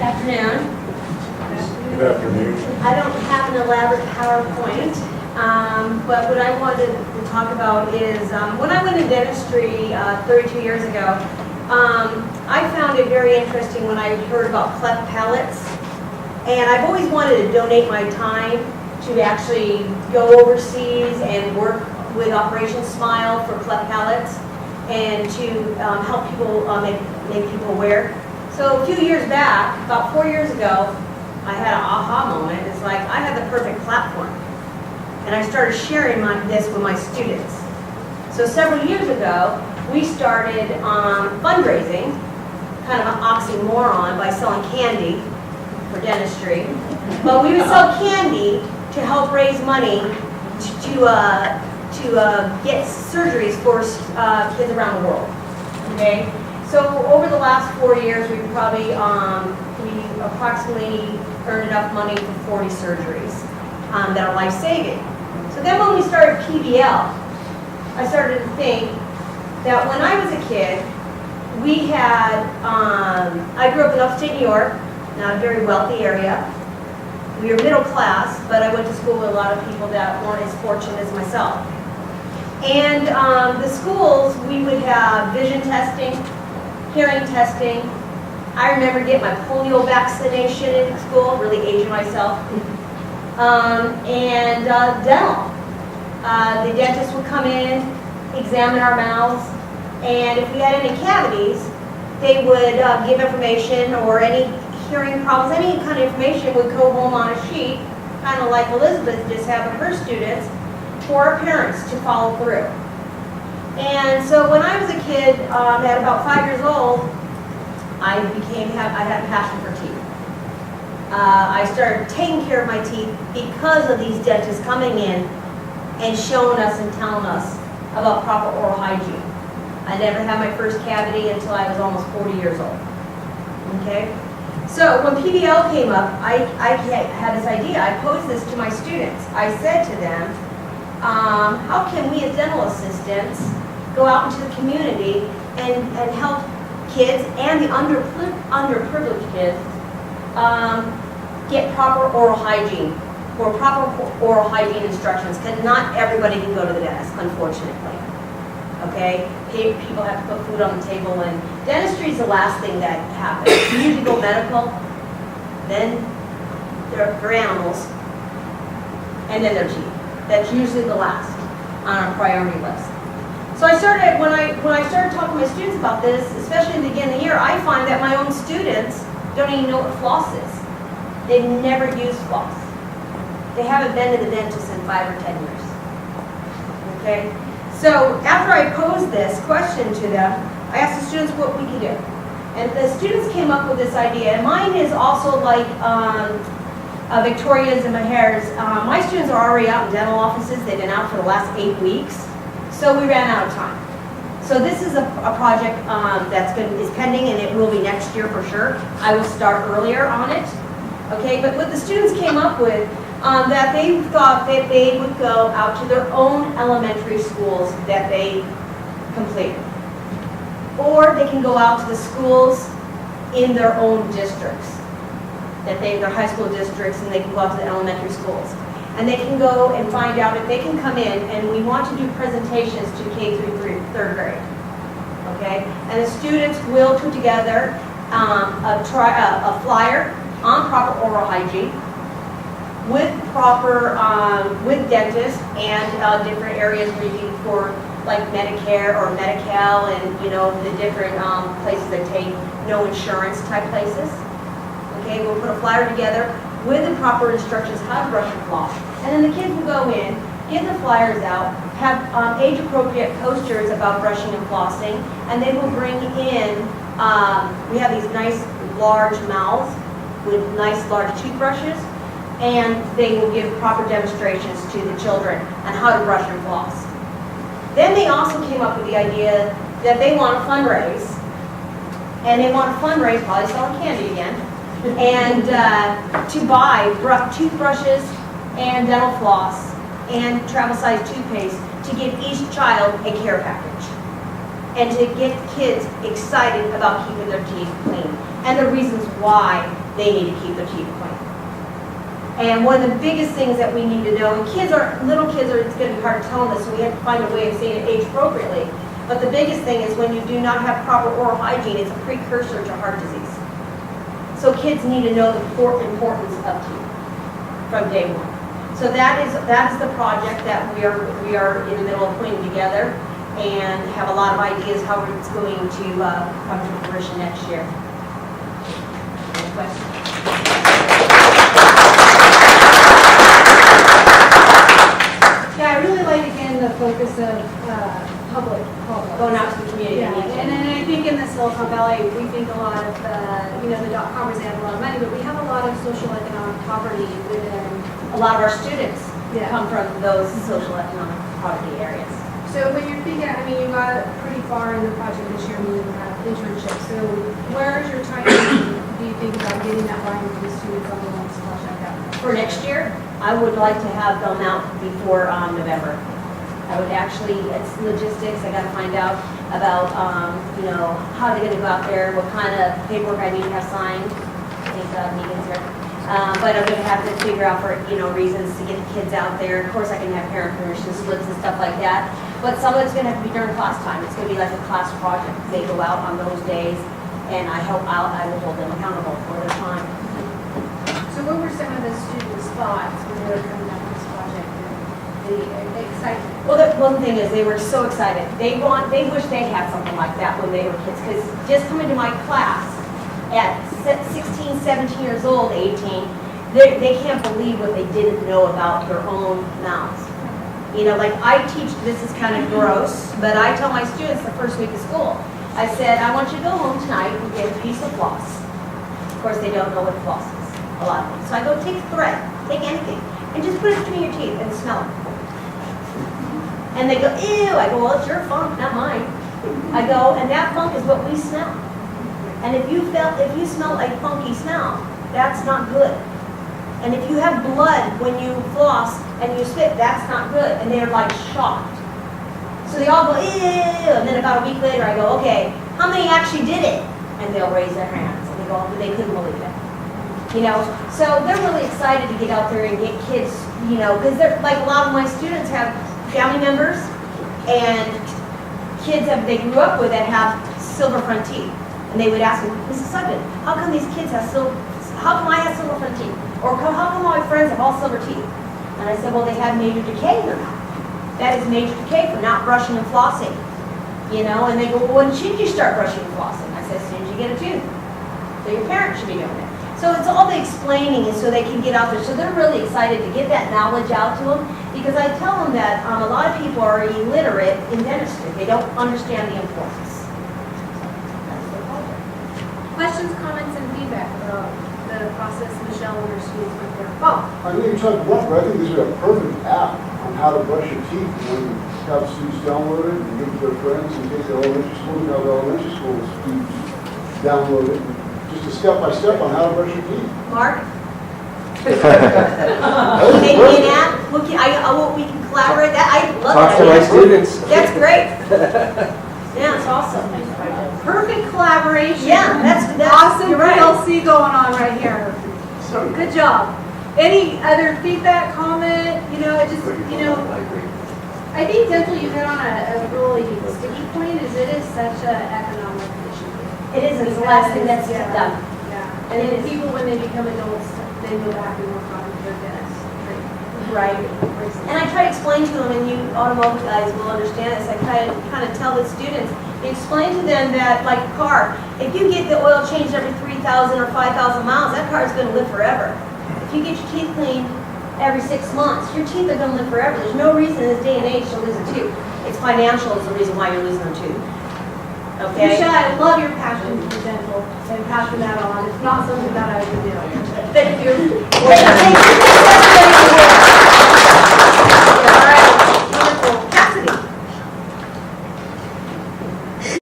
afternoon. Good afternoon. I don't have an elaborate PowerPoint, but what I wanted to talk about is when I went in dentistry 32 years ago, I found it very interesting when I heard about cleft palates. And I've always wanted to donate my time to actually go overseas and work with Operation Smile for cleft palates and to help people make people aware. So a few years back, about 4 years ago, I had an aha moment. It's like I had the perfect platform. And I started sharing this with my students. So several years ago, we started fundraising, kind of an oxymoron, by selling candy for dentistry. But we would sell candy to help raise money to get surgeries for kids around the world. Okay? So over the last 4 years, we approximately earned enough money for 40 surgeries that are life-saving. So then when we started PBL, I started to think that when I was a kid, we had, I grew up in upstate New York, not a very wealthy area. We were middle class, but I went to school with a lot of people that weren't as fortunate as myself. And the schools, we would have vision testing, hearing testing. I remember getting my polio vaccination in school, really aging myself. And dental. The dentist would come in, examine our mouths, and if we had any cavities, they would give information, or any hearing problems, any kind of information would go home on a sheet, kind of like Elizabeth just had with her students, for our parents to follow through. And so when I was a kid, at about 5 years old, I had a passion for teeth. I started taking care of my teeth because of these dentists coming in and showing us and telling us about proper oral hygiene. I never had my first cavity until I was almost 40 years old. Okay? So when PBL came up, I had this idea. I posed this to my students. I said to them, how can we as dental assistants go out into the community and help kids and the underprivileged kids get proper oral hygiene, or proper oral hygiene instructions, because not everybody can go to the dentist, unfortunately. Okay? People have to put food on the table, and dentistry is the last thing that happens. You usually go medical, then they're animals, and then their teeth. That's usually the last on our priority list. So I started, when I started talking to my students about this, especially in the beginning of the year, I find that my own students don't even know what floss is. They've never used floss. They haven't been to the dentist in 5 or 10 years. Okay? So after I posed this question to them, I asked the students what we could do. And the students came up with this idea. And mine is also like Victoria's and Maher's. My students are already out in dental offices. They've been out for the last 8 weeks. So we ran out of time. So this is a project is pending, and it will be next year for sure. I will start earlier on it. Okay, but what the students came up with, that they thought that they would go out to their own elementary schools that they completed. Or they can go out to the schools in their own districts, their high school districts, and they can go out to the elementary schools. And they can go and find out if they can come in, and we want to do presentations to K through 3rd grade. Okay? And the students will put together a flyer on proper oral hygiene, with with dentists and different areas where you can, for like Medicare or Medi-Cal, and the different places that take no insurance type places. Okay, we'll put a flyer together with the proper instructions how to brush and floss, and then the kids will go in, get the flyers out, have age-appropriate posters about brushing and flossing, and they will bring in. We have these nice large mouths with nice large toothbrushes, and they will give proper demonstrations to the children on how to brush and floss. Then they also came up with the idea that they want to fundraise, and they want to fundraise, probably selling candy again, and to buy toothbrushes and dental floss and travel-size toothpaste to give each child a care package, and to get kids excited about keeping their teeth clean, and the reasons why they need to keep their teeth clean. And one of the biggest things that we need to know, and little kids are, it's gonna be hard to tell them this, so we have to find a way of saying it age appropriately. But the biggest thing is when you do not have proper oral hygiene, it's a precursor to heart disease. So kids need to know the importance of teeth from day one. So that is the project that we are in the middle of putting together, and have a lot of ideas how it's going to come to fruition next year. Any questions? Yeah, I really like, again, the focus of public. Going out to the community. Yeah, and I think in the Silicon Valley, we think a lot of the dot-commers, they have a lot of money, but we have a lot of social economic poverty within. A lot of our students Yeah. come from those social economic poverty areas. So when you're thinking, I mean, you got pretty far in the project this year, meaning you have internships. So where is your time, do you think about getting that buy-in from the students on the next project out? For next year, I would like to have them out before November. I would actually, it's logistics, I gotta find out about, how they're gonna go out there, what kind of paperwork I need to have signed. I think Megan's here. But I'm gonna have to figure out for, reasons to get the kids out there. Of course, I can have parent permission slips and stuff like that. But some of it's gonna have to be during class time. It's gonna be like a class project. They go out on those days, and I will hold them accountable for their time. So what were some of the students' thoughts when they were coming up with this project? The excitement? Well, the one thing is they were so excited. They wish they had something like that when they were kids. Because just coming to my class at 16, 17 years old, 18, they can't believe what they didn't know about their own mouths. Like I teach, this is kind of gross, but I tell my students the first week of school, I said, I want you to go home tonight and get a piece of floss. Of course, they don't know what floss is, a lot of them. So I go, take a thread, take anything, and just put it between your teeth and smell it. And they go, ew. I go, well, it's your funk, not mine. I go, and that funk is what we smell. And if you smell a funky smell, that's not good. And if you have blood when you floss and you spit, that's not good. And they're like shocked. So they all go, ew. And then about a week later, I go, okay, how many actually did it? And they'll raise their hands. And they go, they couldn't believe it. So they're really excited to get out there and get kids, because they're like a lot of my students have family members and kids that they grew up with that have silver front teeth. And they would ask me, Mrs. Sugden, how come these kids have how come I have silver front teeth? Or how come all my friends have all silver teeth? And I said, well, they have major decay in their mouth. That is major decay for not brushing and flossing. And they go, well, when should you start brushing and flossing? I said, as soon as you get a tooth. So your parents should be doing it. So it's all the explaining is so they can get out there. So they're really excited to get that knowledge out to them, because I tell them that a lot of people are illiterate in dentistry. They don't understand the importance. Questions, comments, and feedback about the process Michelle and her students went through? Oh, I know you talked about, but I think this is a perfect app on how to brush your teeth. When you have students download it and give it to their friends and take their elementary school, now the elementary school students download it. Just a step-by-step on how to brush your teeth. Mark? Maybe an app? We can collaborate. I love that. Talk to my students. That's great. Yeah, it's awesome. perfect collaboration. Yeah, that's Awesome you're right. PLC going on right here. Good job. Any other feedback, comment? I think dental, you hit on a really sticky point, is it is such an economic issue. It is, it's the last thing that's done. Yeah, and then people, when they become adults, they go back and work on their dentist. Right. And I try to explain to them, and you automotive guys will understand this, I kind of tell the students, explain to them that, like a car, if you get the oil changed every 3,000 or 5,000 miles, that car is going to live forever. If you get your teeth cleaned every 6 months, your teeth are going to live forever. There's no reason in this day and age to lose a tooth. It's financial is the reason why you're losing a tooth. Okay? Michelle, I love your passion for dental and passing that on. It's not something that I would do. Thank you.